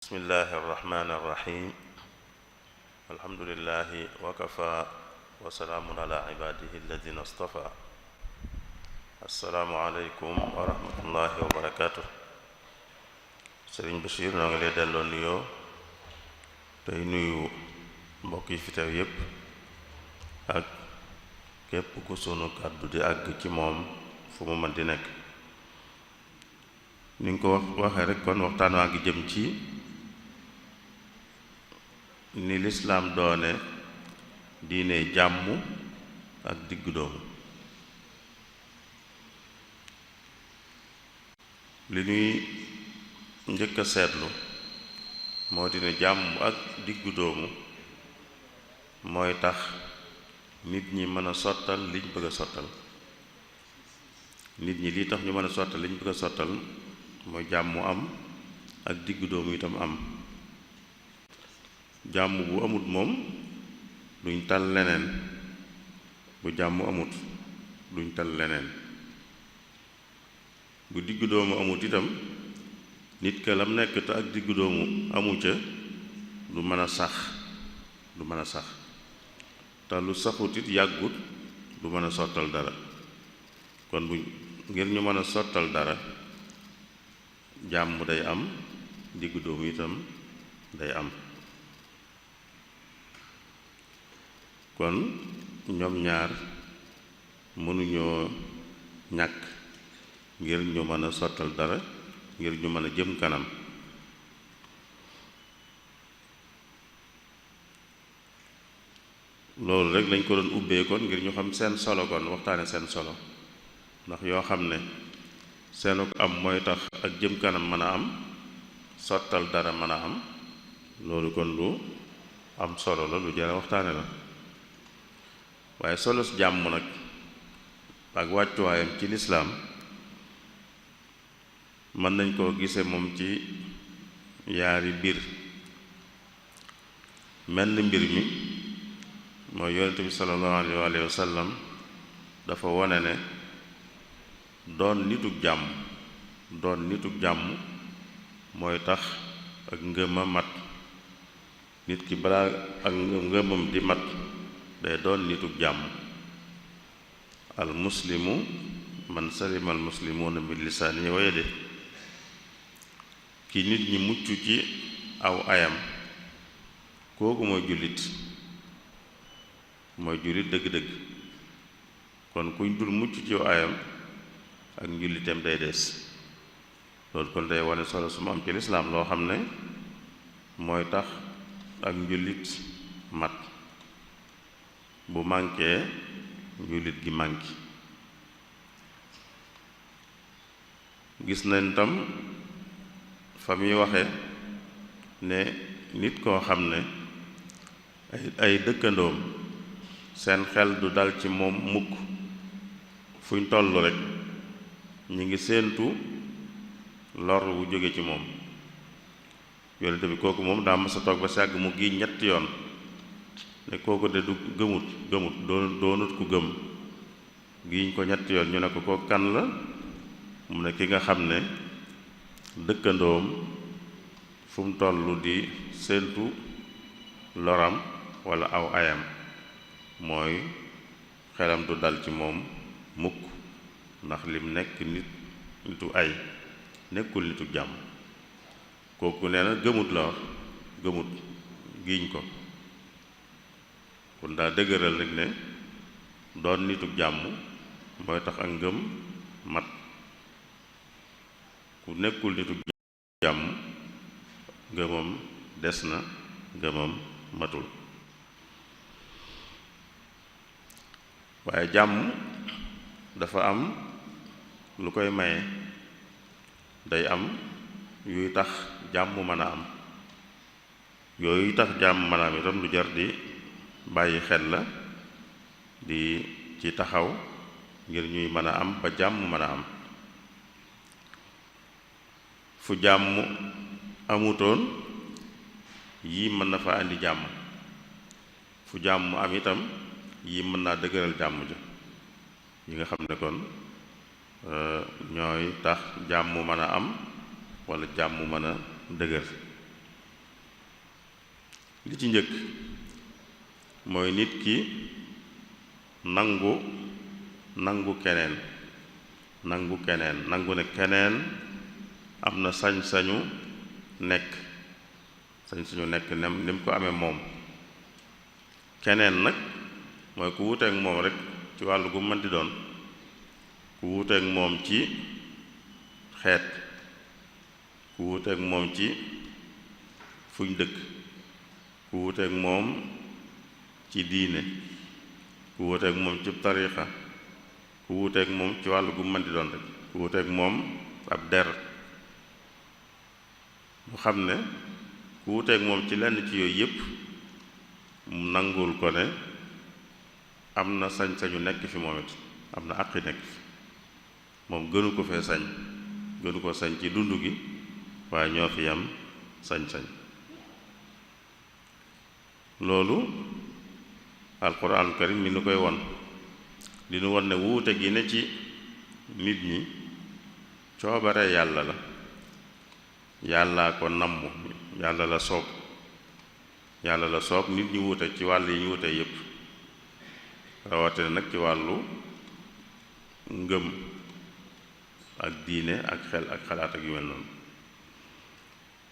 bismillahi arrahmani irrahim alhamdulilahi wakafa wa salaamun ala ibadihi alladina astafa assalaamu aleykum wa rahmatullahi wa barakatuh. Sëriñ Bachir noo ngi lay delloo nuyoo tey nuyu mbokk yi fi teew yépp ak képp ku sunu kàddu di àgg ci moom fu mu mën di nekk. ni nga ko waxee rek kon waxtaan waa ngi jëm ci ni lislaam doone diine jàmm ak diggu doomu. li ñuy njëkk a seetlu moo di ne jàmm ak diggu doomu mooy tax nit ñi mën a sottal liñ bëgg a sottal. nit ñi lii tax ñu mën a sottal liñ bëgg a sottal mooy jàmm am ak diggu doomu itam am. jàmm bu amut moom duñ tal leneen, bu jàmm amut duñ tal leneen. bu diggu doomu amut itam nit ka lam nekk te ak diggu doomu amu ca du mën a sax te lu saxut it yàggut du mën a sottal dara. kon bu ngir ñu mën a sottal dara jàmm day am, diggu doomu itam day am. kon ñoom ñaar mënuñoo ñàkk ngir ñu mën a sottal dara, ngir ñu mën a jëm kanam. loolu rek lañ ko doon ubbee kon ngir ñu xam seen solo, kon waxtaane seen solo, ndax yoo xam ne seenu am mooy tax ak jëm kanam mën a am, sottal dara mën a am. loolu kon lu am solo la, lu jara waxtaane la. waaye solos jàmm nag ak wàccuwaayam ci lislaam mën nañ koo gise moom ci yaari mbir. menn mbir mi mooy yonente bi sallallahu alayhi wa sallam dafa wone ne doon nitug jàmm mooy tax ak ngëma mat. nit ki balaa ak ngëmam di mat day doon nitug jàmm. al muslimu man salima al muslimuuna min lisaanihi wa yadihi. ki nit ñi mucc ci aw ayam kooku mooy jullit dëgg-dëgg. kon kuñ dul mucc ci aw ayam ak njullitam day des. loolu kon day wane solo su mu am ci lislaam, loo xam ne mooy tax ak njullit mat. bu mànkee njullit gi mànki. gis nañ tam fa muy waxe ne nit koo xam ne ay dëkkandoom seen xel du dal ci moom mukk, fuñ toll rek ñu ngi séentu lor wu jóge ci moom. yonente bi kooku moom daa masa toog ba sàgg mu giiñ ñetti yoon ne kooku de du gëmut doonut ku gëm. giiñ ko ñetti yoon ñu ne ko kooku kan la, mu ne ki nga xam ne dëkkandoom fu mu tollu di séentu loram walla aw ayam, mooy xelam du dal ci moom mukk, ndax lim nekk nitu ay, nekkul nitu jàmm. kooku nee na gëmut la wax, gëmut giiñ ko. kon daa dëgëral rek ne doon nitu jàmm mooy tax ak ngëm mat. ku nekkul nitu jàmm ngëmam des na, ngëmam matul. waaye jàmm dafa am lu koy maye. day am yuy tax jàmm mën a am. yooyu tax jàmm mën a am itam lu jar di bàyyi xel la, di ci taxaw ngir ñuy mën a am ba jàmm mën a am. fu jàmm amutoon yii mën na fa indi jàmm, fu jàmm am itam yii mën naa dëgëral jàmm ja. yi nga xam ne kon ñooy tax jàmm mën a am walla jàmm mën a dëgër. li ci njëkk mooy nit ki nangu keneen nangu ne keneen am na sañ-sañu nekk ni mu ko amee moom. keneen nag mooy ku wuuteek moom rek ci wàllu gu mën di doon, ku wuuteek moom ci xeet, ku wuuteek moom ci fuñ dëkk, ku wuuteek moom ci diine, ku wuuteek moom ci tariixa, ku wuuteek moom ci wàllu gu mën di doon rek, ku wuuteek moom ab der, mu xam ne ku wuuteek moom ci lenn ci yooyu yépp mu nangul ko ne am na sañ-sañu nekk fi moom it, am na àqi nekk fi moom, gënu ko fee sañ, gënu ko sañ ci dund gi, waaye ñoo fi yam sañ-sañ. loolu alquran karim mi nu koy won di nu won ne wuute gi ne ci nit ñi coobare yàlla la, yàllaa ko namm, yàlla la soob nit ñi wuute ci wàll yi ñu wuute yépp, rawatina nag ci wàllu ngëm ak diine ak xel ak xalaat ak yu mel noonu.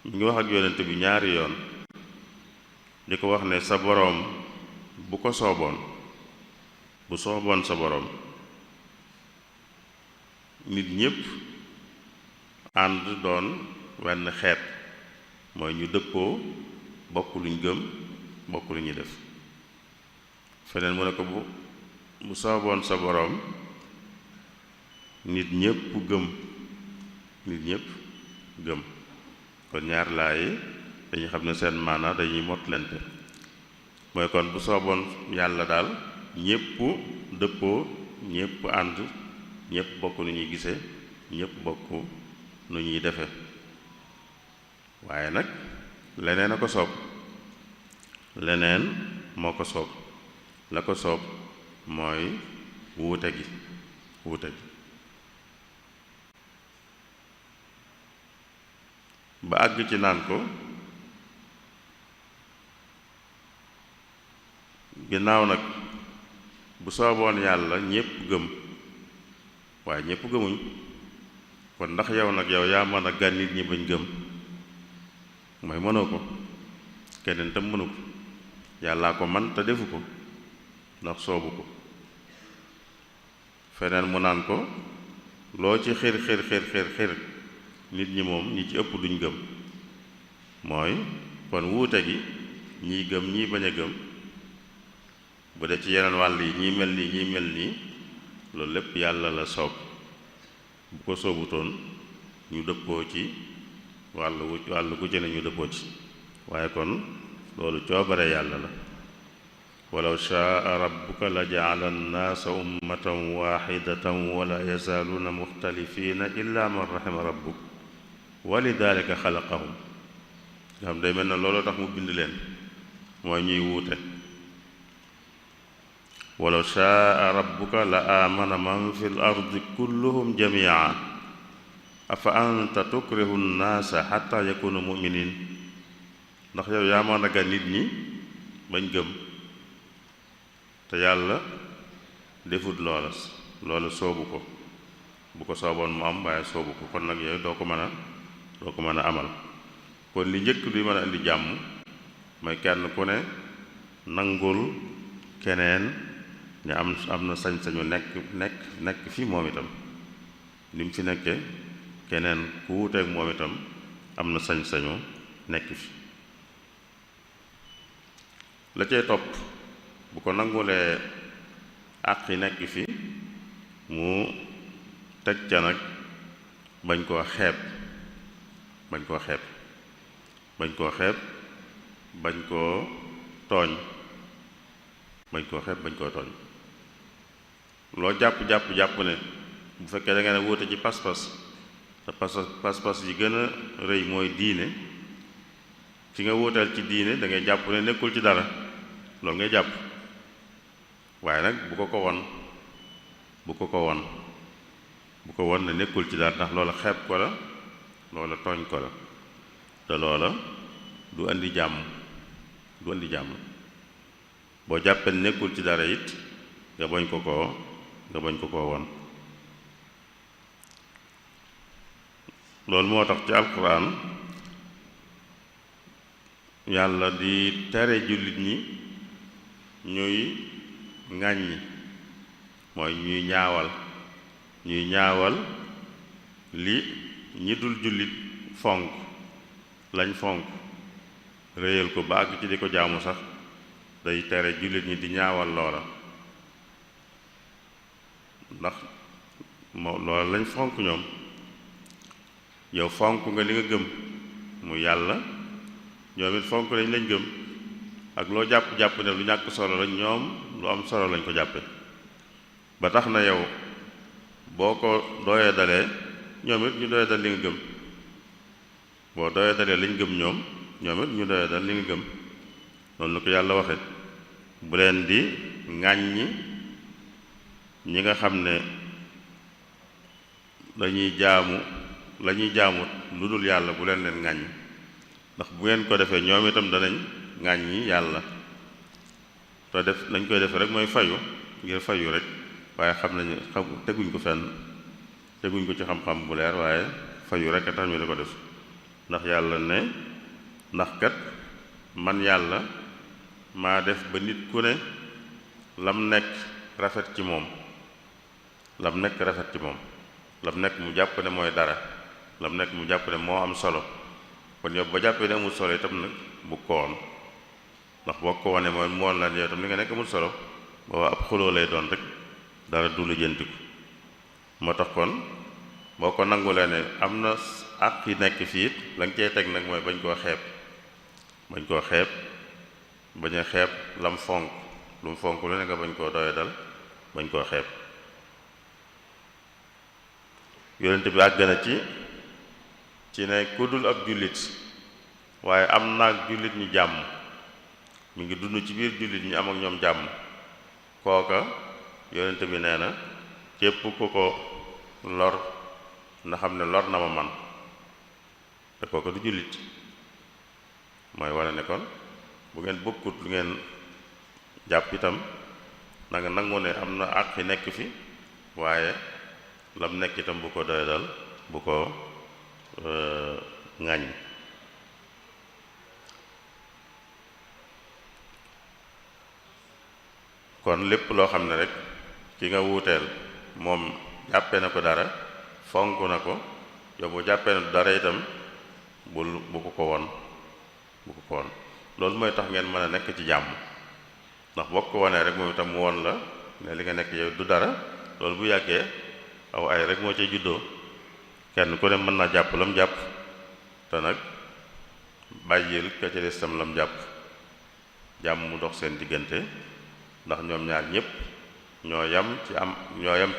ñu ngi wax ak yonent bi ñaari yoon di ko wax ne sa boroom bu ko sooboon, bu sooboon sa boroom nit ñépp ànd doon wenn xeet, mooy ñu dëppoo bokk luñ gëm, bokk lu ñuy def. feneen mu ne ko bu sooboon sa boroom nit ñépp gëm. kon ñaar laayi dañuy xam ne seen maana dañuy motlente, mooy kon bu sooboon yàlla daal ñépp dëppoo, ñépp ànd, ñépp bokk nu ñuy gisee, ñépp bokk nu ñuy defe. waaye nag leneen a ko soob, leneen moo ko soob. la ko soob mooy wuute gi ba àgg ci naan ko ginnaaw nag bu sooboon yàlla ñépp gëm, waaye ñépp gëmuñ, kon ndax yow nag yaa mën a gan nit ñi bañ gëm? mooy mënoo ko, keneen tam mënu ko, yàllaa ko man te defu ko ndax soobu ko. feneen mu naan ko loo ci xir nit ñi moom ñi ci ëpp duñ gëm. mooy kon wuute gi ñiy gëm ñii bañ a gëm, bu dee ci yeneen wàll yi ñii mel nii ñii mel nii, loolu lépp yàlla la soob. bu ko soobutoon ñu dëppoo ci wàll gu ci ne ñu dëppoo ci, waaye kon loolu coobare yàlla la. walaw shaa rabbuka la ja'ala an-naasa ummatan waahidatan wala yazaaluuna muxtalifiina illa man rahima rabbuk wa lidaalika xalaqahum. nga xam day mel na looloo tax mu bind leen, mooy ñuy wuute. walaw shaa rabbuka la aamana man fi l ardi kulluhum jamii'an afa anta tukrihu nnaasa xatta yakunu muminin. ndax yow yaa mën a ga nit ñi bañ gëm, te yàlla defut loola soobu ko. bu ko sooboon mu am, waaye soobu ko, kon nag yooyu doo ko mën a amal. kon li njëkk luy mën a indi jàmm mooy kenn ku ne nangul keneen ne am na sañ-sañu nekk fi moom itam, ni mu fi nekke keneen ku wuuteek moom itam am na sañ-sañu nekk fi. la cay topp bu ko nangulee àq yi nekk fi, mu teg ca nag bañ koo xeeb bañ koo tooñ loo jàpp ne bu fekkee da ngeen a wóote ci pas-pas, te pas-pas yi gën a rëy mooy diine, ci nga wóoteel ci diine da ngay jàpp ne nekkul ci dara, loolu ngay jàpp. waaye nag bu ko won ne nekkul ci dara, ndax loola xeeb ko la, loola tooñ ko la, te loola du andi jàmm. du indi jàmm. boo jàppee nekkul ci dara it nga bañ ko koo won. loolu moo tax ci alquran yàlla di tere jullit ñi ñuy ŋàññi, mooy ñuy ñaawal li ñi dul jullit fonk lañ fonk réyal ko ba àgg ci di ko jaamu sax day tere jullit ñi di ñaawal loola, ndax loola lañ fonk ñoom. yow fonk nga li nga gëm mu yàlla, ñoom it fonk lañ gëm, ak loo jàpp-jàpp ne lu ñàkk solo lañ, ñoom lu am solo lañ ko jàppe. ba tax na yow boo ko doyee dalee ñoom it ñu doyee dal li nga gëm, boo doyee dalee liñ gëm ñoom it ñu doyee dal li nga gëm. noonu la ko yàlla waxe bu leen di ŋàññi ñi nga xam ne lañuy jaamu lu dul yàlla, bu leen ŋàññ, ndax bu ngeen ko defee ñoom itam danañ ŋàññi yàlla. te nañ koy defe rek mooy fayu ngir fayu rek, waaye teguñ ko fenn, teguñ ko ci xam-xam bu leer, waaye fayu rek a tax ñu di ko def. ndax yàlla ne ndax kat man yàlla maa def ba nit ku ne lam nekk rafet ci moom, lam nekk mu jàpp ne mooy dara, lam nekk mu jàpp ne moo am solo. kon yow ba jàppee ne amul solo itam nag bu ko woon, ndax boo ko wane mooy mu woon la yow itam li nga nekk amul solo, booba ab xuloo lay doon rek, dara du la jëntiku. moo tax kon boo ko nangulee ne am na àq yi nekk fii it la nga cey teg nag mooy bañ koo xeeb, bañ a xeeb lam fonk, lu mu fonk lu ne nga bañ koo doye dal, bañ koo xeeb. yonent bi àgg na ci ne ku dul ab jullit waaye am naag jullit ñi jàmm, mi ngi dund ci biir jullit ñi am ak ñoom jàmm, kooka yonent bi nee na képp ku ko lor na xam ne lor na ma man, te kooka du jullit. mooy wane ne kon bu ngeen bokkut lu ngeen jàpp itam na nga nangu ne am na àq yi nekk fi, waaye lam nekk itam bu ko doy dal, bu ko ŋàññ. kon lépp loo xam ne rek ki nga wuuteel moom jàppee na ko dara, fonk na ko, yow bu jàppee na dara itam bu ko won loolu mooy tax ngeen mën a nekk ci jàmm. ndax boo ko wonee rek moom itam mu won la ne li nga nekk yow du dara, loolu bu yàggee aw ay rek moo cay juddoo. kenn ku ne mën naa jàpp lam jàpp, te nag bàyyil ka ca des tam lam jàpp, jàmm mu dox seen diggante, ndax ñoom ñaar ñépp ñoo yam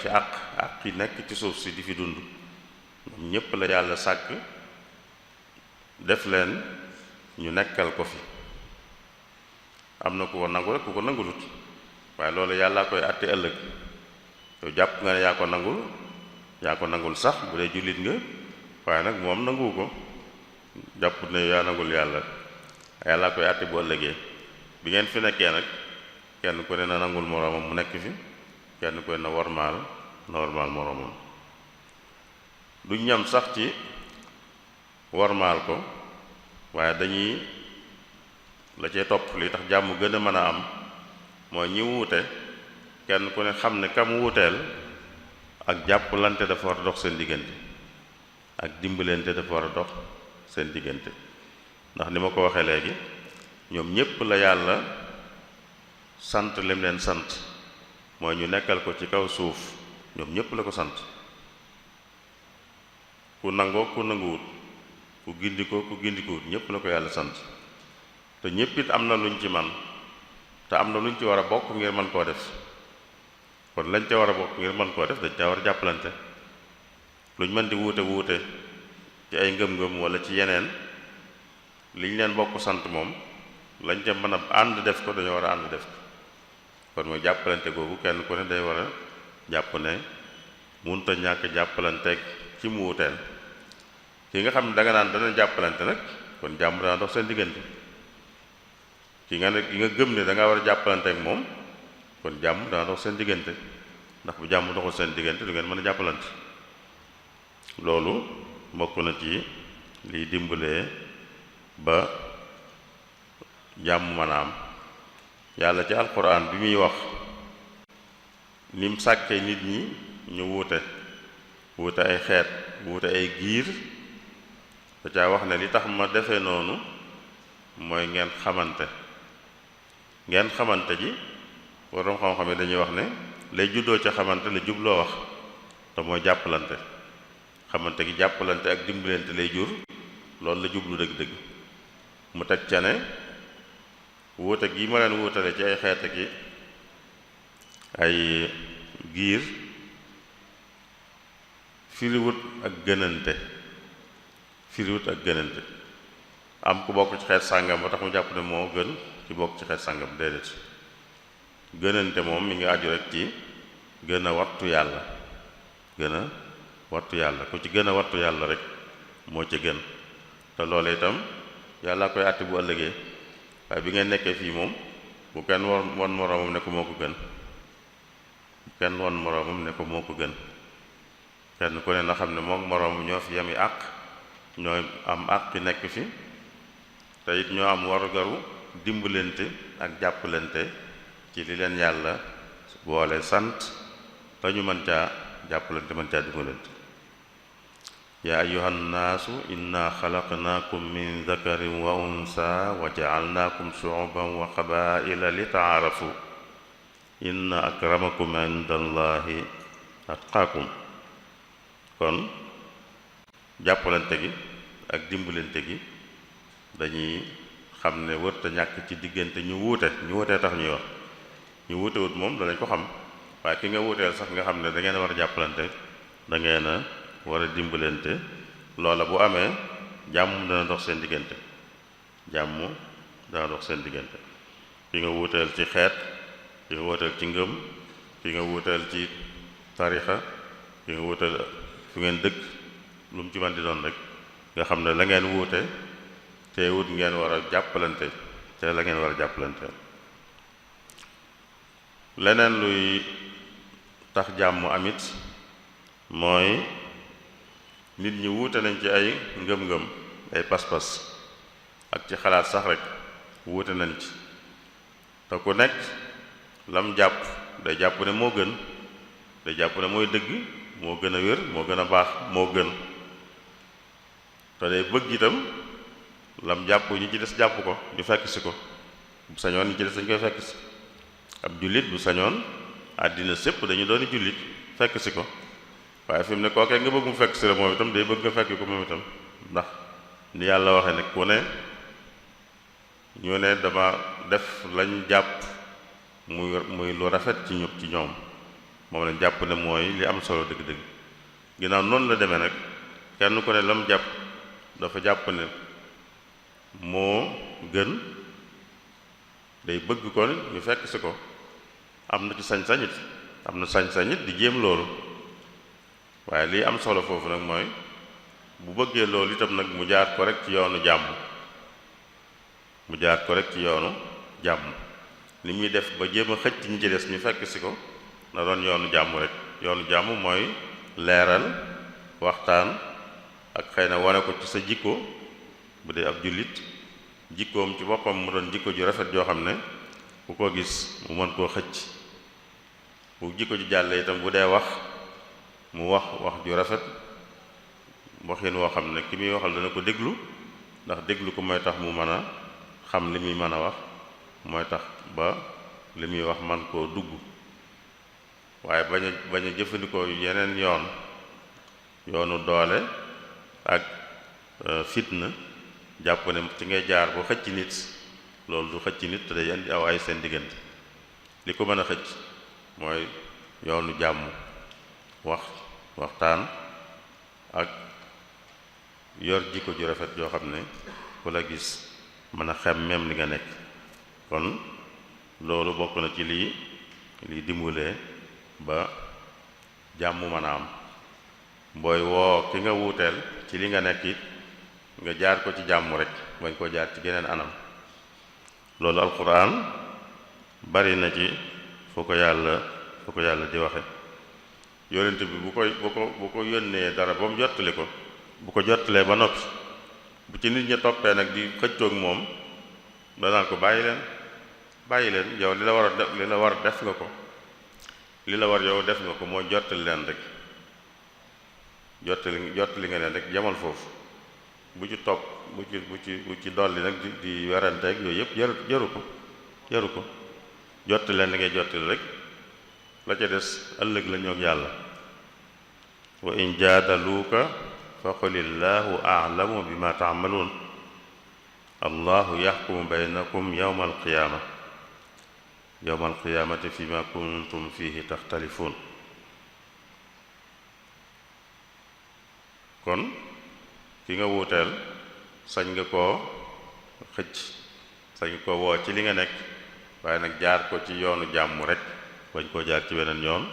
ci àq yi nekk ci suuf si di fi dund. ñoom ñépp la yàlla sàkk def leen ñu nekkal ko fi. am na ku ko nangu rek ku ko nangulut, waaye loolu yàllaa koy àtte ëllëg. yow jàpp nga ne yaa ko nangul sax bu dee jullit nga, waaye nag moom nanguwu ko, jàpp ne yaa nangul yàllaa koy àtte bu ëllëgee. bi ngeen fi nekkee nag kenn ku ne na nangul moroomam mu nekk fi, kenn ku ne na wormaal moroomam. du ñam sax ci wormaal ko, waaye dañuy la cee topp li tax jàmm gën a mën a am mooy ñi wuute kenn ku ne xam ne kam wuuteel ak jàppalante dafa war a dox seen diggante, ak dimbalante dafa war a dox seen diggante. ndax ni ma ko waxee léegi, ñoom ñépp la yàlla sant lim leen sant mooy ñu nekkal ko ci kaw suuf. ñoom ñépp la ko sant, ku nangoo ku nanguwut, ku gindikoo ku gindikuwut, ñépp la ko yàlla sant. te ñépp it am na luñ ci man, te am na luñ ci war a bokk ngir mën koo def. kon lañ ca war a bokk ngir mën koo def dañ ca war a jàppalante. luñ mën di wuute ci ay ngëm-ngëm wala ci yeneen, liñ leen bokk sant moom lañ ca mën a ànd def ko dañoo war a ànd def ko. kon mooy jàppalante googu kenn ku ne day war a jàpp ne munta ñàkk jàppalanteeg ci mu wuteel. ki nga xam ne danga naan dana jàppalante nag, kon jàmm dana dox seen diggante. ki nga gëm ne da nga war a jàppalante ak moom kon jàmm dana dox seen diggante, ndax bu jàmm doxul seen diggante du ngeen mën a jàppalante. loolu bokk na ci liy dimbalee ba jàmm mën a am. yàlla ci alquran bi muy wax nim sàkkee nit ñi ñu wuute ay xeet wuute ay giir da caa wax ne li tax ma defee noonu mooy ngeen xamante ji waroom xam-xam yi dañuy wax ne lay juddoo ca xamante la jubloo wax te mooy jàppalante. xamante gi jàppalante ak dimbalante lay jur, loolu la jublu dëgg-dëgg. mu teg ca ne wuute gi ma leen wuutale ci ay xeet ki ay giir firiwut ak gënante am ku bokk ci xeet sàngam ba tax mu jàpp ne moo gën ci bokk ci xeet sàngam déedéet. gënante moom mi ngi aju rek ci gën a wattu yàlla ku ci gën a wattu yàlla rek moo ci gën. te loolu itam yàlla koy àtte bu ëllëgee, waaye bi ngeen nekkee fii moom bu kenn won moroomam ne ko moo ko gën, kenn ku ne na xam ne moom moroom ñoo fi yami àq, ñooy am àq ci nekk fi, te it ñoo am warugaru dimbalante ak jàppalante ci li leen yàlla boole sant te ñu mën caa jàppalante mën caa dimbalante. yaa ayyuhan naasu inna xalaqnaakum min dakarin wa unsa wa ja'alnaakum shu'uban wa qabaa'ila li ta'aarafu inna akramakum inda allahi atqaakum. kon jàppalante gi ak dimbalante gi dañuy xam ne wërta ñàkk ci diggante ñu wuutee tax ñuy wax. ñu wuutewut moom danañ ko xam, waaye ki nga wuuteel sax nga xam ne da ngeen war a jàppalante, da ngeen a war a dimbalante. loola bu amee jàmm dana dox seen diggante. ki nga wuuteel ci xeet, ki nga wuuteel ci ngëm, ki nga wuuteel ci tarixa, ki nga wuuteel fu ngeen dëkk, lu mu ci man di doon rek nga xam ne la ngeen wuute teewut ngeen war a jàppalante te la ngeen war a jàppalante. leneen luy tax jàmm amit mooy nit ñi wuute nañ ci ay ngëm-ngëm, ay pas-pas ak ci xalaat sax rek wuute nañ ci, te ku nekk lam jàpp day jàpp ne moo gën, day jàpp ne mooy dëgg, moo gën a wér, moo gën a baax, moo gën, te day bëgg itam lam jàpp ñi ci des jàpp ko, ñu fekk si ko. bu sañoon ñi ci des dañ koy fekk si. ab jullit bu sañoon àddina sépp dañu dooni jullit fekk si ko, waaye fi mu ne kookee nga bëgg mu fekk si la moom itam day bëgg nga fekk ko moom itam, ndax ni yàlla waxe ne ku ne ñu ne dama def lañ jàpp muy lu rafet ci ñoom moom lañ jàpp ne mooy li am solo dëgg-dëgg. ginnaaw noonu la demee nag kenn ku ne lam jàpp dafa jàpp ne moo gën, day bëgg ko ñu fekk si ko. am na ci sañ-sañit di jéem loolu, waaye lii am solo foofu nag mooy bu bëggee loolu itam nag mu jaar ko rek ci yoonu jàmm, li muy def ba jéem a xëcc ñi ci des ñu fekk si ko na doon yoonu jàmm rek. yoonu jàmm mooy leeral, waxtaan ak xëy na wane ko ci sa jikko, bu dee ab jullit jikkoom ci boppam mu doon jikko ju rafet joo xam ne ku ko gis mu mën koo xëcc. bu jikko ji jàlle itam bu dee wax mu wax ju rafet, waxin woo xam ne ki muy waxal dana ko déglu, ndax déglu ko mooy tax mu mën a xam li muy mën a wax, mooy tax ba li muy wax man koo dugg. waaye bañ a jëfandikoo yeneen yoonu doole ak fitna, jàpp ne ci ngay jaar bu xëcc nit, loolu du xëcc nit te day indi aw ay seen diggante. li ko mën a xëcc mooy yoonu jàmm, waxtaan ak yor jikko ju rafet joo xam ne ku la gis mën a xem même li nga nekk. kon loolu bokk na ci lii dimbalee ba jàmm mën a am. booy woo ki nga wuuteel ci li nga nekk it nga jaar ko ci jàmm rek, bañ koo jaar ci geneen anam. loolu alquran bari na ci fu ko yàlla di waxe yonent bi bu ko yónnee dara ba mu jottali ko bu ko jottalee ba noppi bu ci nit ña toppee nag di xëccoog moom danaan ko bàyyi leen yow li la war def nga ko li la war yow def nga ko mooy jottali leen rek jottali nga leen rek jamal foofu bu ci topp bu ci dolli nag di weranteeg yooyu yëpp jaru ko jottali leen li ngay jottali rek la ca des ëllëg la ñoog yàlla wa in jaadaluuka fa qulillaahu a'lamu bima ta'maluun allahu yaxkumu baynakum yawma alqiyaamati fima kuntum fihi taxtalifuun kon ki nga wuuteel sañ nga koo xëcc sañ nga koo woo ci li nga nekk waaye nag jaar ko ci yoonu jàmm rek bañ koo jaar ci weneen yoon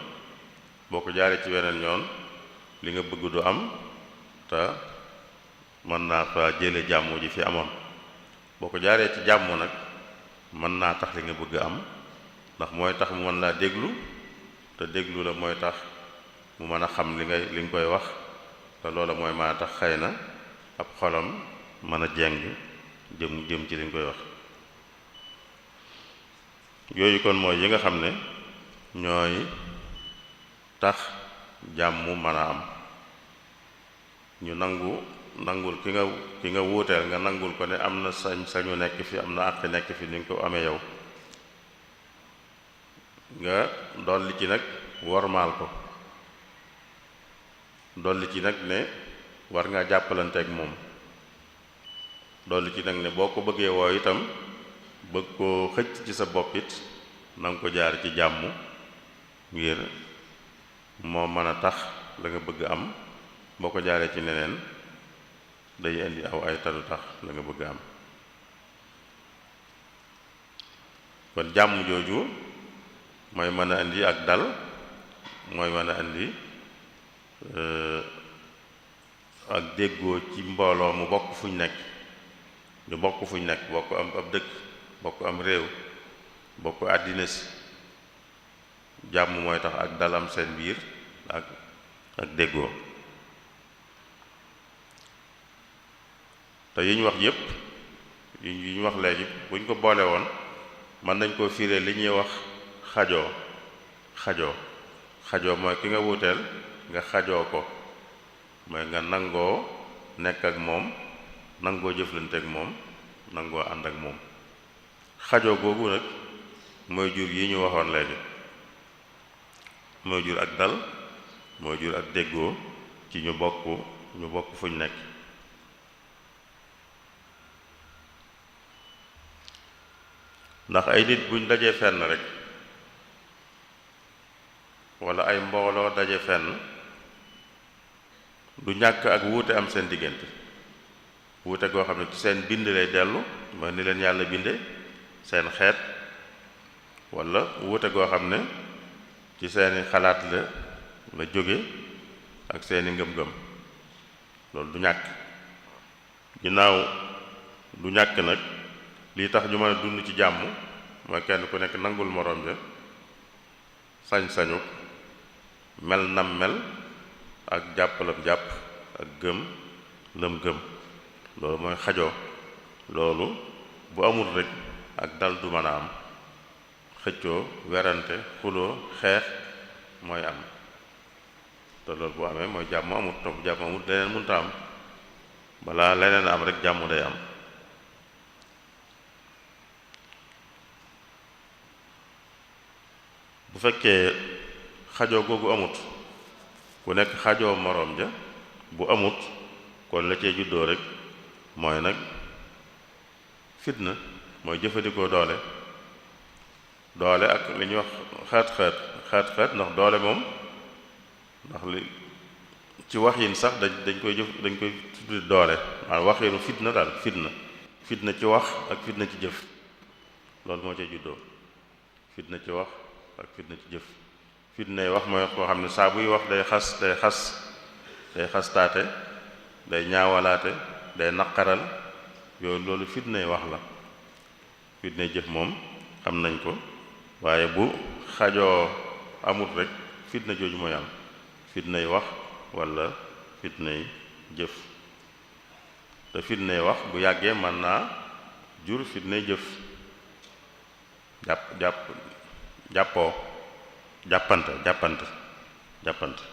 boo ko jaaree ci weneen yoon li nga bëgg du am te mën naa fa jële jàmm ji fi amoon boo ko jaaree ci jàmm nag mën naa tax li nga bëgg am ndax mooy tax mu mën laa déglu te déglu la mooy tax mu mën a xam li nga koy wax te loola mooy mën a tax xëy na ab xolam mën a jeng jëm ci li nga koy wax yooyu kon mooy yi nga xam ne ñooy tax jàmm mën a am ñu nangul ki nga wuuteel nga nangul ko ne am na sañu nekk fi am na àq nekk fi ni nga ko amee yow nga dolli ci nag wormaal ko dolli ci nag ne war ngaa jàppalanteeg moom dolli ci nag ne boo ko bëggee woo itam bëgg koo xëcc ci sa bopp it na nga ko jaar ci jàmm ngir moo mën a tax la nga bëgg am boo ko jaaree ci neneen day indi aw ay tadu tax la nga bëgg am kon jàmm jooju mooy mën a indi ak dal mooy mën a indi ak déggoo ci mbooloo mu bokk fuñ nekk ñu bokk fuñ nekk bokk am ab dëkk bokk am réew bokk àddina si jàmm mooy tax ak dal am seen biir ak déggoo te yi ñu wax yépp yi ñu wax léegi buñ ko boole woon mën nañ koo fiiree li ñuy wax xajoo mooy ki nga wuuteel nga xajoo ko mooy nga nangoo nekk ak moom nangoo jëflante ak moom nangoo ànd ak moom xajoo googu nag mooy jur yi ñu waxoon léegi mooy jur ak dal mooy jur ak déggoo ci ñu bokk fuñ nekk ndax ay nit buñ dajee fenn rek walla ay mbooloo daje fenn du ñàkk ak wuute am seen diggante wuute goo xam ne ci seen bind lay dellu mooy ni leen yàlla binde seen xeet walla wuute goo xam ne ci seeni xalaat la jóge ak seeni ngëm-ngëm loolu du ñàkk ginnaaw du ñàkk nag lii tax ñu mën a dund ci jàmm mooy kenn ku nekk nangul moroom ja sañ-sañu mel nam mel ak jàppalam jàpp ak gëm lam gëm loolu mooy xajoo loolu bu amul rek ak dal du mën a am xëccoo werante xuloo xeex mooy am te loolu bu amee mooy jàmm amut te bu jàmm amut leneen mënta am balaa leneen am rek jàmm day am bu fekkee xajoo googu amut ku nekk xajoo moroom ja bu amut kon la cee juddoo rek mooy nag fitna mooy jëfandikoo doole ak li ñuy wax xeet ndax doole moom ndax li ci wax yin sax dañ koy tudde doole waaw waxinu fitna daal fitna ci wax ak fitna ci jëf loolu moo cee juddoo fitna ci wax ak fitna ci jëf fitnay wax mooy koo xam ne saa buy wax day xastaate day ñaawalaate day naqaral yooyu loolu fitnay wax la fitnay jëf moom xam nañ ko, waaye bu xajoo amut rek fitna jooju mooy am, fitnay wax walla fitnay jëf. te fitnay wax bu yàggee mën naa jur fitnay jëf, jàppante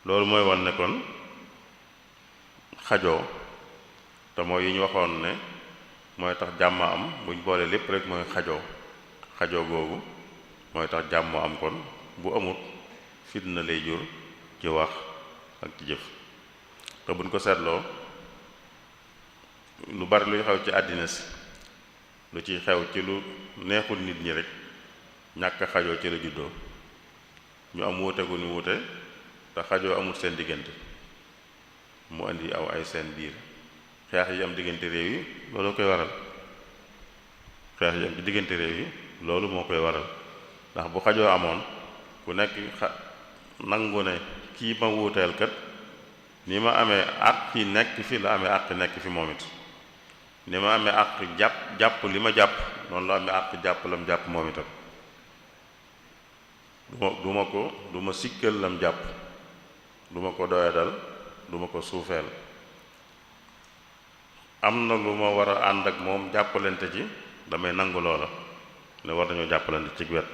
loolu mooy wan ne kon xajoo te mooy yi ñu waxoon ne mooy tax jàmm am, buñ boole lépp rek mooy xajoo googu mooy tax jàmm am. kon bu amut fitna lay jur ci wax ak ci jëf. te buñ ko seetloo lu bari luy xew ci àddina si, lu ciy xew ci lu neexul nit ñi rek ñàkk xajoo ci la juddoo. ñu am wuute gu ñu wuute te xajoo amul seen diggante, mu indi aw ay seen biir. xeex yi am diggante réew yi loolu koy waral, xeex yi am ci diggante réew yi loolu moo koy waral. ndax bu xajoo amoon ku nekk nangu ne kii ma wuuteel kat ni ma amee àq yi nekk fi la amee àq nekk fi moom it, ni ma amee àq jàpp li ma jàpp noonu la amee àq jàpp lam jàpp moom itam. du ma sikkal lam jàpp, du ma ko doyadal, du ma ko suufeel. am na lu ma war a ànd ak moom jàppalante ci, damay nangu loola ne war nañoo jàppalante ci wet.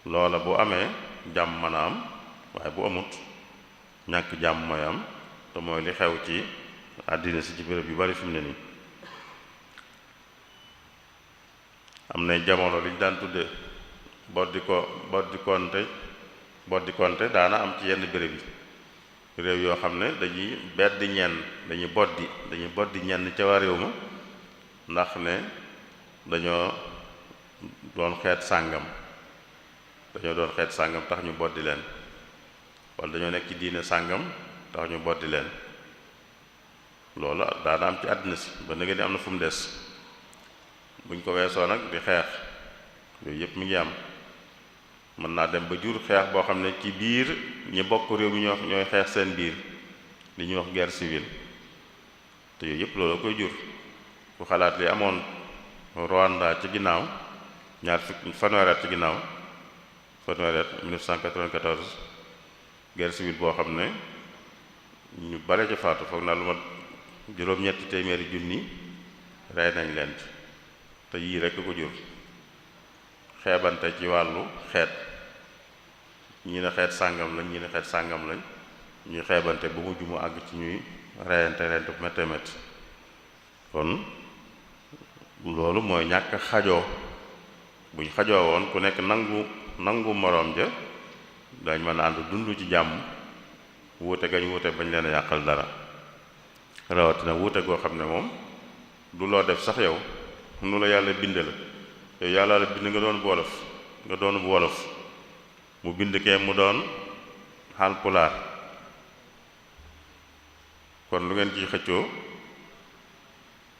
loola bu amee jàmm mën a am, waaye bu amut ñàkk jàmm mooy am. te mooy li xew ci àddina si ci béréb yu bari fi mu ne nii. am na jamono liñ daan tudde boddikonte daana am ci yenn béréb yi, réew yoo xam ne dañuy beddi ñenn, dañuy boddi ñenn ca waa réew ma ndax ne dañoo doon xeet sàngam tax ñu boddi leen, wala dañoo nekk ci diine sàngam tax ñu boddi leen. loolu daana am ci àddina si ba nga ni am na fu mu des. buñ ko weesoo nag di xeex, yooyu yëpp mi ngi am. mën naa dem ba jur xeex boo xam ne ci biir ñi bokk réew mi ñooy xeex seen biir, li ñuy wax guerre civile. te yooyu yëpp loolu koy jur. ku xalaat li amoon Rwanda ci ginnaaw fanweeri at ci ginnaaw, 1994, guerre civile boo xam ne ñu bare ca faatu, foog naa lu ma juróom-ñetti téeméeri junni rey nañ leen. te yii rekk ko jur, xeebante ci wàllu xeet. ñi ne xeet sàngam lañ, ñi ne xeet sàngam lañ, ñuy xeebante ba mujj mu àgg ci ñuy reyante bu méttee métti. kon loolu mooy ñàkk xajoo. buñ xajoo woon ku nekk nangu moroom ja, dañ mën a ànd dund ci jàmm. wuute gañ wuute bañ leen a yàqal dara. rawatina wuute goo xam ne moom du loo def sax yow, nu la yàlla binde la. yow yàlla la bind nga doon bu wolof, mu bind kee mu doon Haalpulaar. kon lu ngeen ciy xëccoo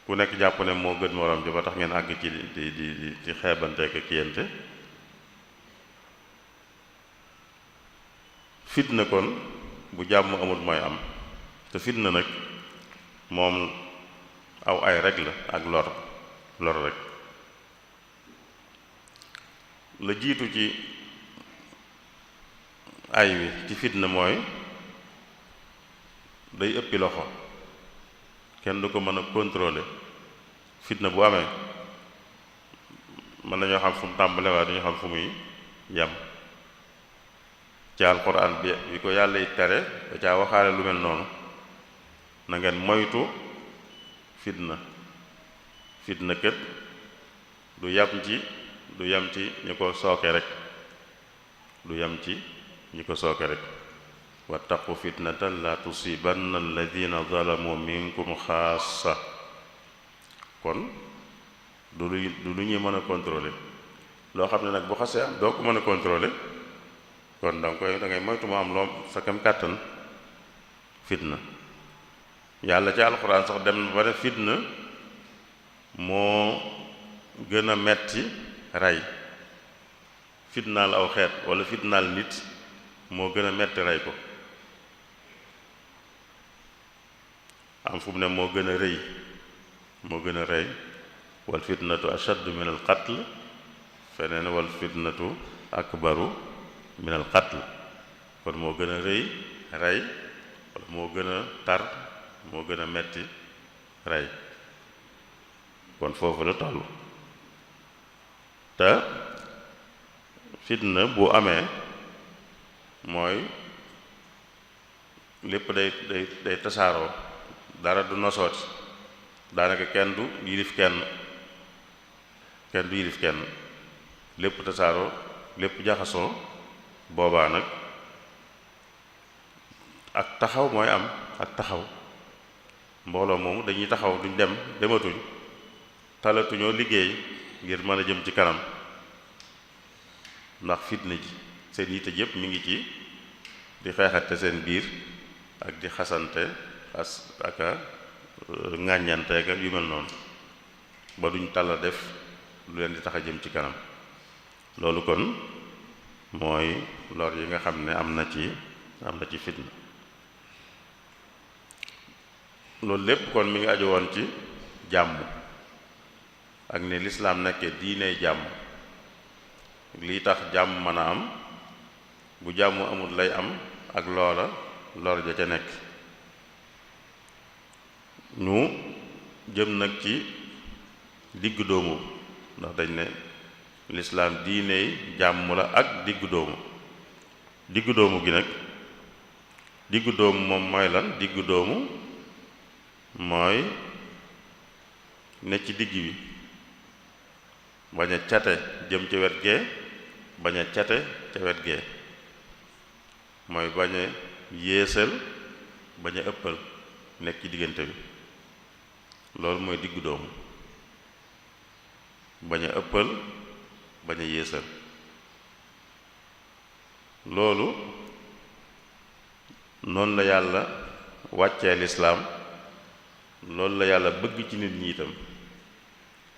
ku nekk jàpp ne moo gën moroom ji ba tax ngeen àgg ci di xeebanteek kiyante. fitna kon bu jàmm amul mooy am. te fitna nag moom aw ay rek la ak lor rek. la jiitu ci ay wi ci fitna mooy day ëppi loxo, kenn du ko mën a contrôler. fitna bu amee mën nañoo xam fu mu tàmbale waaye duñu xam fu muy yem. ci alxuraan bi ko yàlla yi tere da caa waxaale lu mel noonu. na ngeen moytu fitna kët du yem ci ñi ko sooke rek. wattaqu fitnatan la tusibanna alladina zalamu minkum xaasa. kon du lu ñuy mën a contrôler. loo xam ne nag bu xasee am doo ko mën a contrôler, kon da ngay moytu mu am loo sa kem kàttan. fitna yàlla ci alxuraan sax dem ba ne fitna moo gën a metti rey. fitnaal aw xeet wala fitnaal nit moo gën a metti rey ko. am fu mu ne moo gën a rëy wal fitnatu ashaddu min al qatl feneen wal fitnatu akbaru min al qatl kon moo gën a rëy rey wala moo gën a tar moo gën a metti rey kon foofu la toll te fitna bu amee mooy lépp day tasaaroo dara du nosooti daanaka kenn du yilif kenn lépp tasaaroo lépp jaxasoo boobaa nag ak taxaw mooy am ak taxaw mbooloo moomu dañuy taxaw duñ dematuñ talatuñoo liggéey ngir mën a jëm ci kanam ndax fitna ji seen yitte yépp mi ngi ci di xeexante seen biir ak di xasante ak a ŋàññanteega yu mel noonu ba duñ talla def lu leen di tax a jëm ci kanam loolu kon mooy lor yi nga xam ne am na ci fitna loolu lépp kon mi ngi aju woon ci jàmm ak ne lislaam nekkee diiney jàmm lii tax jàmm mën a am bu jàmm amul lay am ak loola lor ja ca nekk ñu jëm nag ci diggu doomu ndax dañ ne lislaam diiney jàmm la ak diggu doomu gi nag diggu doomu moom mooy lan diggu doomu mooy ne ci digg bi bañ a cate jëm ca wet gee bañ a cate ca wet gee mooy bañ a yéesal bañ a ëppal nekk ci diggante bi loolu mooy diggu doomu bañ a ëppal bañ a yéesal loolu noonu la yàlla wàccee lislaam loolu la yàlla bëgg ci nit ñi itam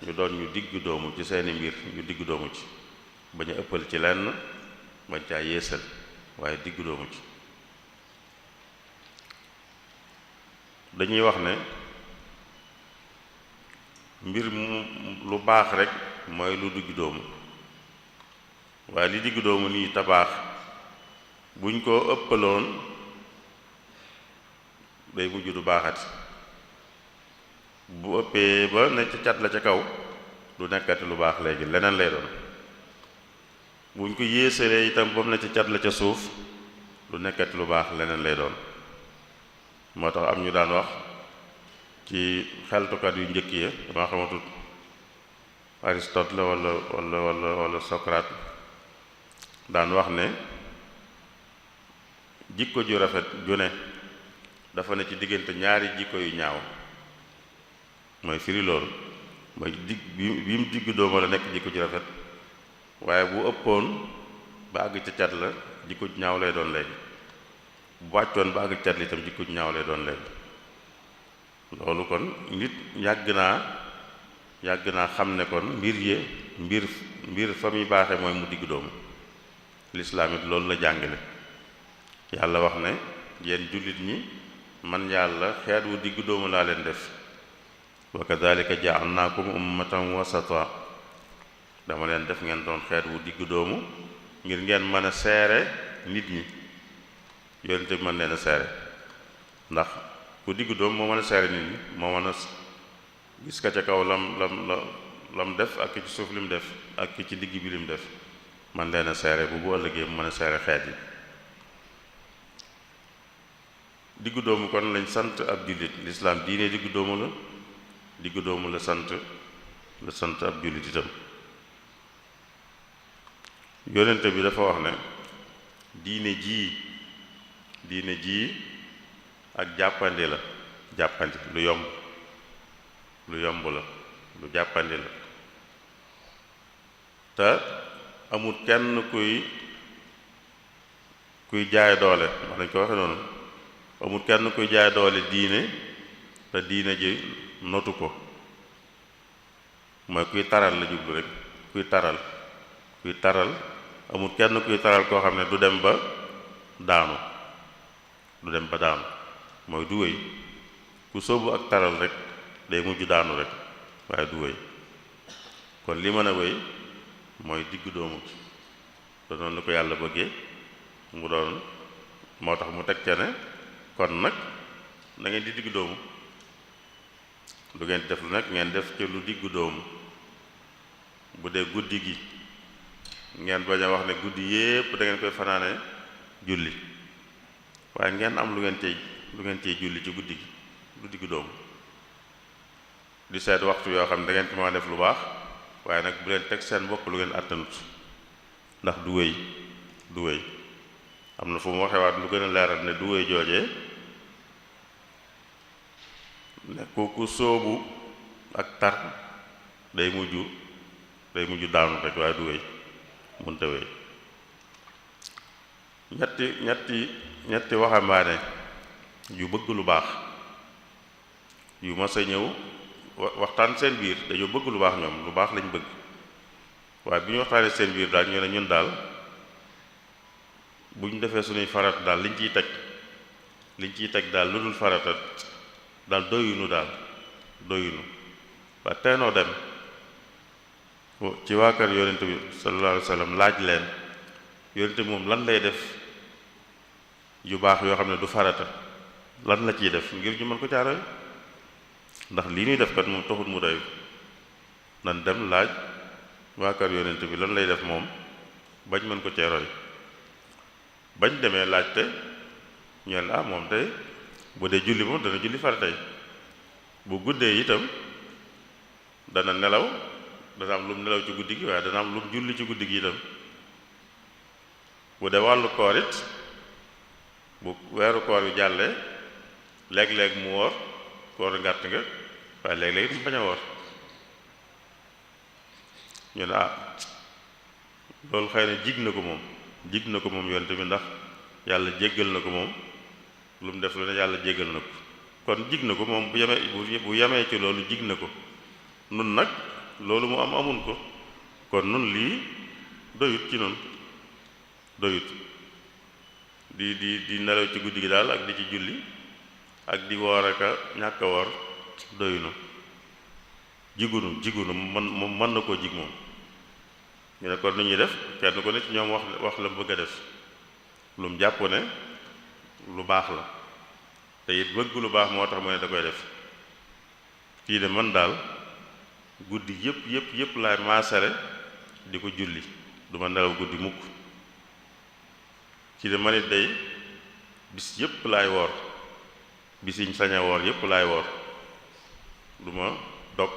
ñu doon ñu diggu doomu ci seeni mbir ñu diggu doomu ci bañ a ëppal ci lenn bañ caa yéesal waaye diggu doomu ci dañuy wax ne mbir mu lu baax rek mooy lu diggu doomu waaye li diggu doomu nii te baax buñ ko ëppaloon day mujj du baaxati bu ëppee ba ne ca cat la ca kaw du nekkati lu baax léegi leneen lay doon buñ ko yéesalee itam ba mu ne ca cat la ca suuf du nekkati lu baax leneen lay doon moo tax am ñu daan wax ci xeltukat yu njëkk ya dama xamatut Aristote la wala Socrate daan wax ne jikko ju rafet ju ne dafa ne ci diggante ñaari jikko yu ñaaw mooy firi loolu mooy bi mu diggu dooma la nekk jikko ju rafet waaye bu ëppoon ba àgg ca cat la jikko ju ñaaw lay doon léegi bu wàccoon ba àgg ca cat la itam jikko ju ñaaw lay doon léegi loolu kon nit yàgg naa xam ne kon mbir fa muy baaxe mooy mu diggu doomu lislaam it loolu la jàngale yàlla wax ne yéen jullit ñi man yàlla xeet wu diggu doomu laa leen def wa kadhalika ja'alnaakum ummatan wasata dama leen def ngeen doon xeet wu diggu doomu ngir ngeen mën a seere nit ñi yonente bi mën leen a seere ndax ku diggu doomu moo mën a seere nit ñi moo mën a gis ka ca kaw lam def ak ki ci suuf lim def ak ki ci digg bi lim def man leen a seere bu ëllëgee mu mën a seere xeet yi diggu doomu kon lañ sant ab jullit lislaam diine diggu doomu la sant ab jullit itam yonente bi dafa wax ne diine jii ak jàppandi la lu yomb la lu jàppandi la te amul kenn kuy jaay doole wax nañ ko waxe noonu amul kenn kuy jaay doole diine te diine ji notu ko mooy kuy taral la jublu rek kuy taral amul kenn kuy taral koo xam ne du dem ba daanu mooy du wéy ku sóobu ak taral rek day mujj daanu rek waaye du wéy. kon li mën a wéy mooy diggu doomu gi te noonu la ko yàlla bëggee mu doon, moo tax mu teg ca ne kon nag na ngeen di diggu doomu, lu ngeen di def lu nekk ngeen def ci lu diggu doomu. bu dee guddi gi ngeen bañ a wax ne guddi yépp da ngeen koy fanaane julli, waaye ngeen am lu ngeen cey julli ci guddi gi lu diggu doomu, di seet waxtu yoo xam ne da ngeen ci mën a def lu baax, waaye nag bu leen teg seen bopp lu ngeen àttanut, ndax du wéy am na fu mu waxewaat lu gën a leeral ne du wéy joojee ne ku sóobu ak tar day mujj daanu rek waaye du wéy, mënta wéy. ñetti waxambaane yu bëgg lu baax yu mas a ñëw waxtaan seen biir, dañoo bëgg lu baax, ñoom lu baax lañ bëgg, waaye bi ñu waxtaanee seen biir daal ñu ne ñun daal bu ñu defee suñuy farata daal liñ ciy teg daal lu dul farata daal doyunu waa teenoo dem ci waa kër yonent bi sallallahu alayhi wa sallam laaj leen yonent bi moom lan lay def yu baax yoo xam ne du farata, lan la ciy def ngir ñu mën ko caaroy, ndax lii ñuy def kat moom taxut mu doy. nan dem laaj waa kër yonent bi lan lay def moom bañ mën ko ceeroy. bañ demee laajte ñu ne moom tey bu dee julli moom dana julli faratay, bu guddee itam dana nelaw, dana am lum nelaw ci guddi gi, waaye dana am lum julli ci guddi gi itam. bu dee wàllu koor it bu weeru koor yu jàllee léeg-léeg mu woor koor ngàtt nga, waaye léeg-léeg it mu bañ a woor. ñu ne loolu xëy na jig na ko moom yonte bi, ndax yàlla jéggal na ko moom lu mu def lu ne yàlla jéggal na ko, kon jig na ko moom bu yemee ci loolu jig na ko. nun nag loolu mu amun ko, kon nun lii doyut ci nun, doyut di nelaw ci guddi gi daal ak di ci julli ak di woor ak a ñàkk a woor doyunu, jigunu mën na koo jig moom. ñu ne kon nu ñuy def, kenn ko ne ci ñoom wax la bëgg a def lu mu jàpp ne lu baax la, te it bëgg lu baax moo tax mu ne da koy def. kii de man daal guddi yépp laay maasale di ko julli, du ma nelaw guddi mukk. kii de man it day bis yépp laay woor, bis yiñ sañ a woor yépp laay woor, du ma dog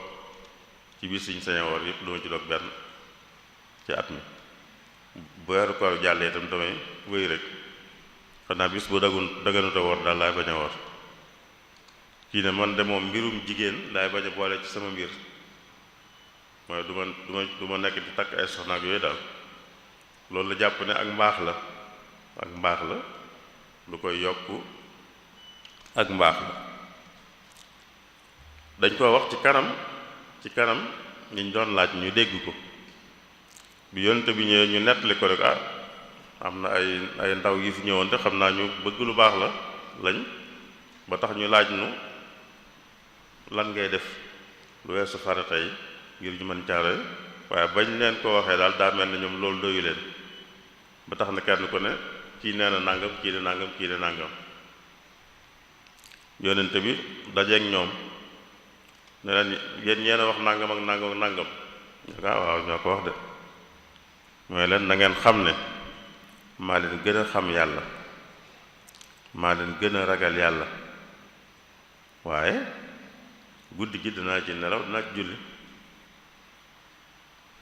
ci bis yiñ sañ a woor yépp, du ma ci dog benn ci at mi. bu weeru koor jàllee itam damay wéy rek, xanaa bis bu daganuta woor daal laay bañ a woor. kii ne man de moom mbirum jigéen laay bañ a boole ci sama mbir, mooy du ma nekk di takk ay soxna ak yooyu daal. loolu la jàpp ne ak mbaax la lu koy yokk ak mbaax la. dañ ko wax ci kanam ñiñ doon laaj ñu dégg ko, bi yonent bi ñëwee ñu nettali ko rek am na ay ndaw yi fi ñëwoon te xam naa ñu bëgg lu baax lañ ba tax ñu laaj nu lan ngay def lu weesu farata yi ngir ñu mën caare, waaye bañ leen ko waxee daal daa mel ne ñoom loolu doyu leen, ba tax na kenn ko ne kii nee na nangam, kii de nangam, kii de nangam. yonent bi dajeeg ñoom ne leen yéen ñeena wax nangam ak nangam ak nangam, waaw ñoo ko wax de, mooy leen na ngeen xam ne maa leen gën a xam yàlla, maa leen gën a ragal yàlla, waaye guddi gi dinaa ci nelaw, dinaa ci julli.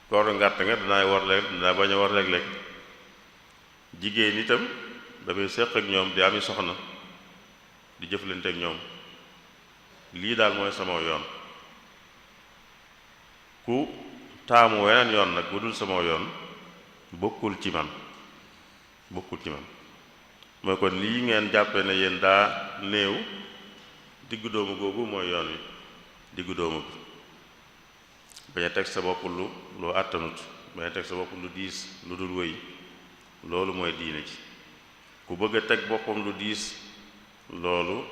kooru ngàtt nga dinaay war léeg, dinaa bañ a war léeg-léeg. jigéen itam damay séq ak ñoom di ami soxna di jëflante ak ñoom. lii daal mooy sama yoon. ku taamu weneen yoon nag bu dul sama yoon bokkul ci man mooy kon lii ngeen jàppe ne yéen daa néew, diggu doomu googu mooy yoon wi, diggu doomu bi. bañ a teg sa bopp lu àttanut, bañ a teg sa bopp lu diis lu dul wëy, loolu mooy diine ci. ku bëgg a teg boppam lu diis loolu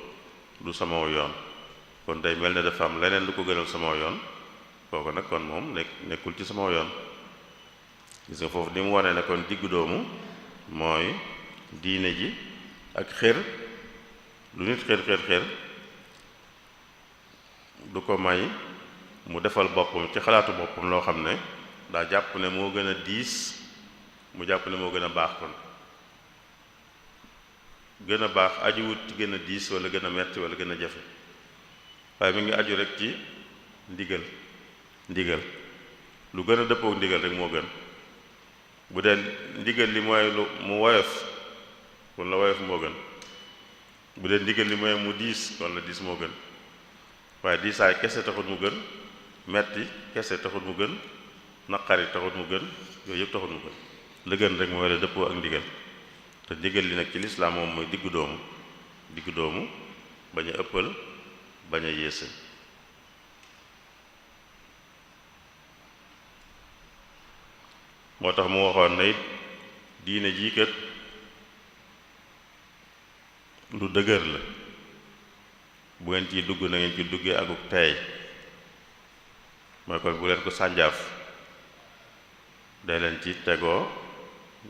du sama yoon, kon day mel ne dafa am leneen lu ko gënal sama yoon kooku nag kon moom nekkul ci sama yoon. gis nga foofu ni mu wane ne kon diggu doomu mooy diine ji ak xër lu nit xër du ko may mu defal boppam ci xalaatu boppam loo xam ne daa jàpp ne moo gën a diis mu jàpp ne moo gën a baax. kon gën a baax ajuwut ci gën a diis wala gën a metti wala gën a jafe waaye mi ngi aju rek ci ndigal lu gën a dëppoo ndigal rek moo gën. bu dee ndigal li mooy lu mu woyof kon la woyof moo gën. bu dee ndigal li mooy mu diis kon la diis moo gën. waaye diisaay kese taxut mu gën, metti kese taxut mu gën, naqari taxut mu gën, yooyu yëpp taxut mu gën. la gën rek mooy la dëppoo ak ndigal. te ndigal li nag ci lislaam moom mooy diggu doomu bañ a ëppal bañ a yéese. moo tax mu waxoon ne it diine jii kat lu dëgër la bu ngeen ciy dugg na ngeen ci duggee akuk teey mooy kon bu leen ko sànjaaf day leen ci tegoo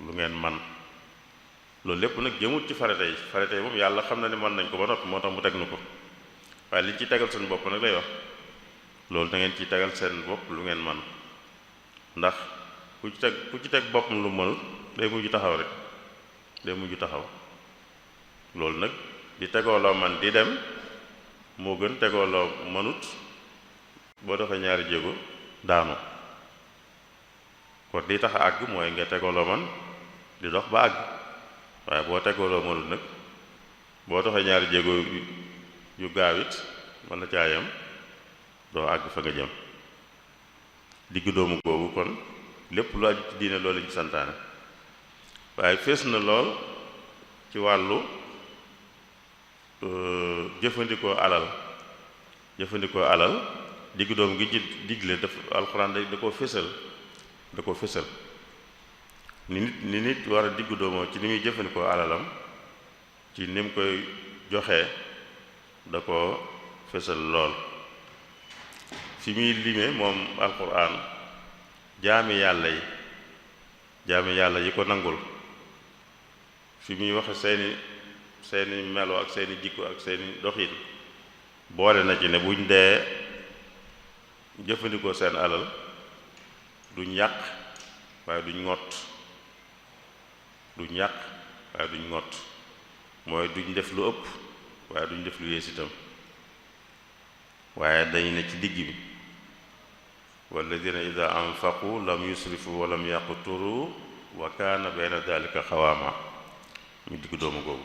lu ngeen man. loolu lépp nag jëmut ci farata yi moom yàlla xam na ne mën nañ ko ba noppi moo tax mu teg nu ko waaye liñ ci tegal seen bopp nag lay wax loolu da ngeen ciy tegal seen bopp lu ngeen man. ndax ku ci teg boppam lu mënut day mujj taxaw loolu nag di tegoo loo man di dem moo gën tegoo loo mënut boo doxee ñaari jéego daanu. kon di tax a àgg mooy nga tegoo loo man di dox ba àgg waaye boo tegoo loo mënut nag boo doxee ñaari jéego yu gaawit mën na caayam doo àgg fa nga jëm. diggu doomu googu kon lépp lu aju ci diine loolu lañ ci santaane waaye fees na lool ci wàllu jëfandikoo alal diggu doom gi ci digle dafa alxuraan da koo fésal ni nit war a diggu doomoo ci ni muy jëfandikoo alalam ci ni mu koy joxee da koo fésal lool. fi muy limee moom alxuraan jaami yàlla yi ko nangul fi muy waxe seeni melo ak seeni jikko ak seeni doxin boole na ci ne buñ dee jëfandikoo seen alal duñ yàq waaye duñ ngott mooy duñ def lu ëpp waaye duñ def lu yées itam waaye dañ ne ci digg bi walladina ida anfaqu lam yusrifu wa lam yaqturu wa kaana bayna dalika xawaama mu diggu doomu googu.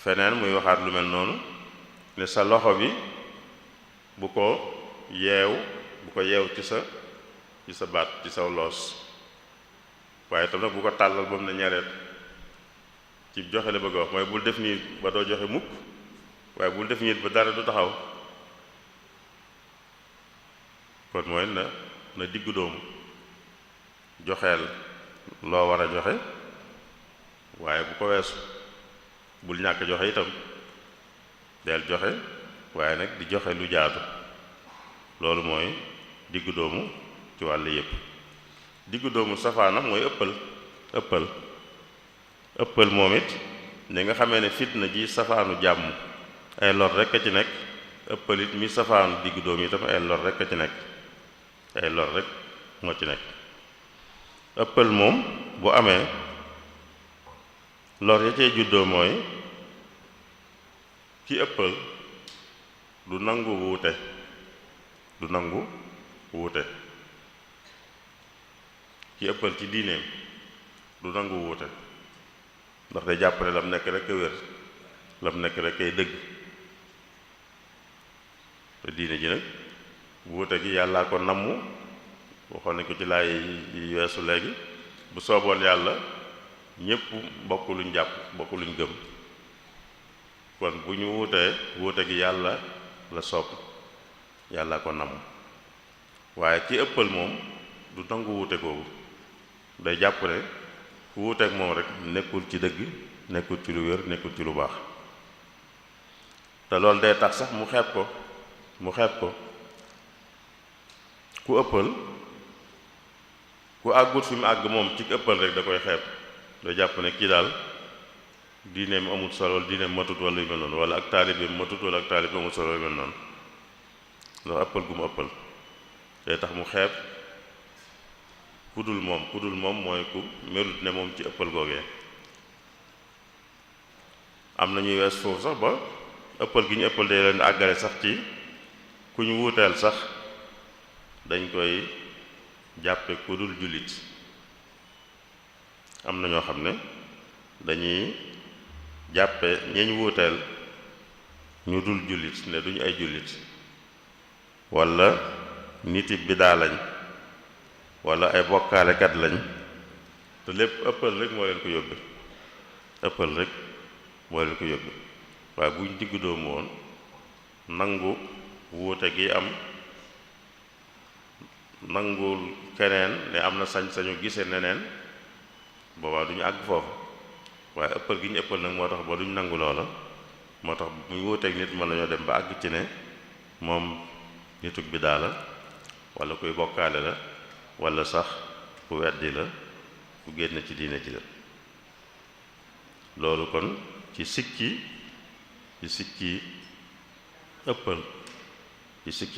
feneen muy waxaat lu mel noonu ne sa loxo bi bu ko yeew ci sa baat ci saw loos waaye tam nag bu ko tàllal ba mu ne ñareet ci joxe la bëgg a wax mooy bul def nii ba doo joxe mukk waaye bul def nii ba dara du taxaw. kon mooy na diggu doomu joxeel loo war a joxe waaye bu ko weesu bul ñàkk joxe itam del joxe waaye nag di joxe lu jaadu loolu mooy diggu doomu ci wàll yépp. diggu doomu safaanam mooy ëppal moom it ni nga xamee ne fitna ji safaanu jàmm ay lor rekk a ci nekk ëppal it mi safaanu diggu doomu itam ay lor rekk a ci nekk ay lor rek moo ci nekk. ëppal moom bu amee lor ya cee juddoo mooy ki ëppal du nangu wuute ki ëppal ci diineem du nangu wuute ndax day jàpp ne lam nekk rek a wér lam nekk rek ay dëgg. te diine ji nag wuute gi yàllaa ko namm waxoon nañ ko ci laay yi weesu léegi bu sooboon yàlla ñépp bokk luñ jàpp bokk luñ gëm kon bu ñu wuute gi yàlla la soob yàllaa ko namm waaye ci ëppal moom du nangu wuute googu day jàpp ne ku wuuteek moom rek nekkul ci dëgg nekkul ci lu wér nekkul ci lu baax. te loolu day tax sax mu xeeb ko ku ëppal ku àggut fi mu àgg moom ci ëppal rek da koy xeeb da jàpp ne kii daal diineem amut solo diineem matut wala yu mel noonu wala ak taalibeem matut wala ak taalibeem amut solo yu mel noonu ndax ëppal gu mu ëppal day tax mu xeeb ku dul moom mooy ku melut ne moom ci ëppal googee am na ñuy wees foofu sax ba ëppal gi ñu ëppal day leen àggale sax ci ku ñu wuuteel sax dañ koy jàppe ku dul jullit am na ñoo xam ne dañuy jàppe ñeñ wuuteel ñu dul jullit ne duñu ay jullit walla niti bidaa lañ walla ay bokkaalekat lañ te lépp ëppal rek moo leen ko yóbbe waaye buñ diggu doomu woon nangu wuute gi am nangul keneen ne am na sañ-sañu gise neneen boobaa duñu àgg foofu waaye ëppal gi ñu ëppal nag moo tax ba duñ nangu loola moo tax bu ñu wuuteeg nit mën nañoo dem ba àgg ci ne moom nitug bidaa la wala kuy bokkaale la wala sax ku weddi la ku génn ci diine ji la loolu kon ci sikki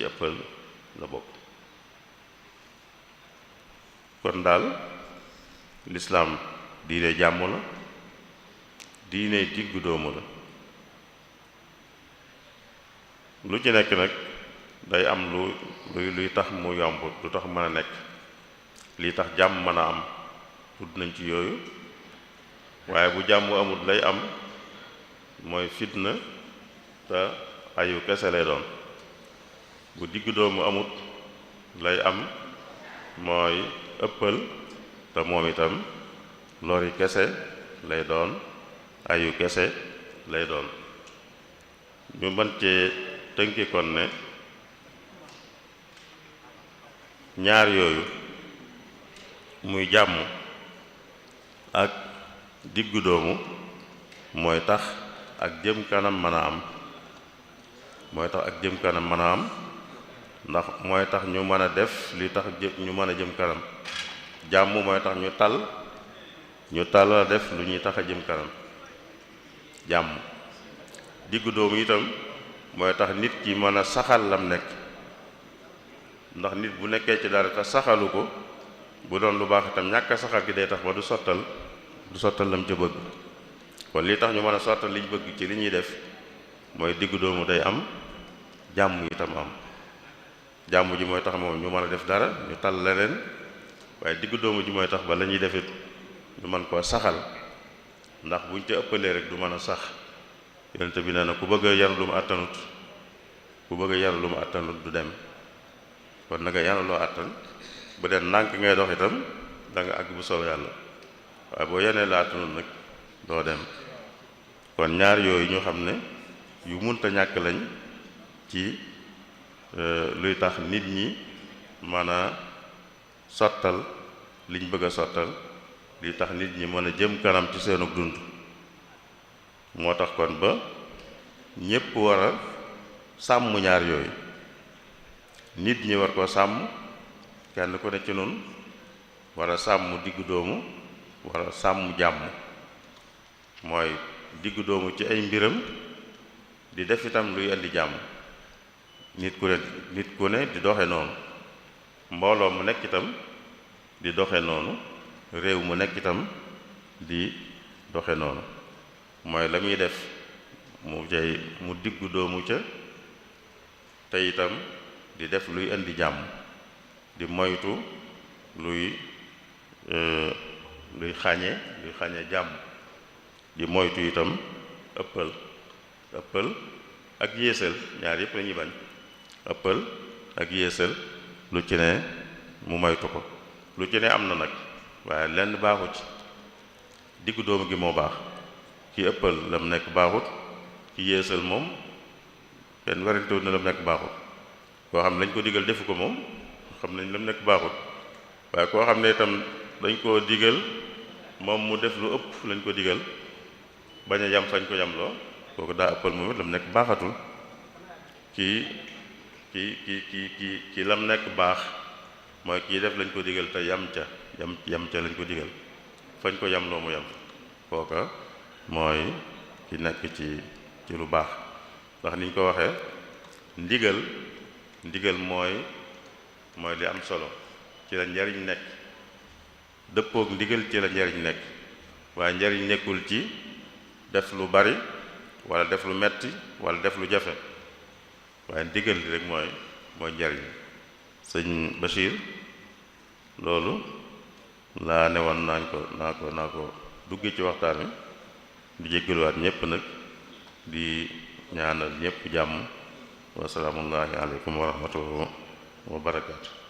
ëppal la bokk kon daal lislaam diine jàmm la diine diggu doomu la lu ci nekk nag day am luy tax mu yomb lu tax mën a nekk lii tax jàmm mën a am tudd nañ ci yooyu waaye bu jàmm amul lay am mooy fitna te ayu kese lay doon bu diggu doomu amut lay am mooy ëppal te moom itam lori kese lay doon ayu kese lay doon ñu mën cee tënki kon ne ñaar yooyu muy jàmm ak diggu doomu mooy tax ak jëm kanam mën a am ndax mooy tax ñu mën a def li tax ñu mën a jëm kanam jàmm mooy tax ñu tal a def lu ñuy tax a jëm kanam jàmm diggu doomu itam mooy tax nit ki mën a saxal lam nekk ndax nit bu nekkee ci dara te saxalu ko bu doon lu baax itam ñàkk a saxal gi day tax ba du sottal lam ca bëgg kon li tax ñu mën a sottal liñ bëgg ci li ñuy def mooy diggu doomu day am jàmm itam am jàmm ji mooy tax moom ñu mën a def dara ñu tal leneen waaye diggu doomu ji mooy tax ba la ñuy defit ñu mën koo saxal ndax buñ ca ëppalee rek du mën a sax yonent bi nee na ku bëgg a yanu lu mu àttanut du dem kon na nga yanu loo àttan bu dee nànk ngay dox itam da nga àgg bu soob yàlla waaye boo yenee la àttanut nag doo dem kon ñaar yooyu ñu xam ne yu munta ñàkk lañ ci luy tax nit ñi mën a sottal liñ bëgg a sottal li tax nit ñi mën a jëm kanam ci seenu dund moo tax kon ba ñépp war a sàmm ñaar yooyu nit ñi war koo sàmm kenn ku ne ci nun war a sàmm diggu doomu war a sàmm jàmm mooy diggu doomu ci ay mbiram di def itam luy indi jàmm nit ku ne di doxe noonu mbooloo mu nekk itam di doxe noonu réew mu nekk itam di doxe noonu mooy la muy def mu diggu doomu ca te itam di def luy indi jàmm di moytu luy xañe jàmm di moytu itam ëppal ak yéesal ñaar yépp lañuy bañ ëppal ak yéesal lu ci ne mu moytu ko lu ci ne am na nag waaye lenn baaxu ci diggu doomu gi moo baax ki ëppal lam nekk baaxut ki yéesal moom kenn werantewut na lam nekk baaxut koo xam ne lañ ko digal defu ko moom xam nañ lam nekk baaxut waaye koo xam ne itam dañ koo digal moom mu def lu ëpp lañ ko digal bañ a yam fañ ko yamloo kooku daa ëppal moom it lam nekk baaxatul kii kii lam nekk baax mooy kii def lañ ko digal te yam ca lañ ko digal fañ ko yam loo mu yam kooka mooy ki nekk ci lu baax ndax niñ ko waxee ndigal mooy li am solo ci la njariñ nekk dëppook ndigal ci la njariñ nekk waaye njariñ nekkul ci def lu bari wala def lu metti wala def lu jafe waaye ndigal li rek mooy njariñ sëñ Bachir loolu laa ne woon naa ko dugge ci waxtaan wi di jéggaluwaat ñépp nag di ñaanal ñépp jàmm wa salaamullahi aleykum wa rahmatullahi wa barakaatu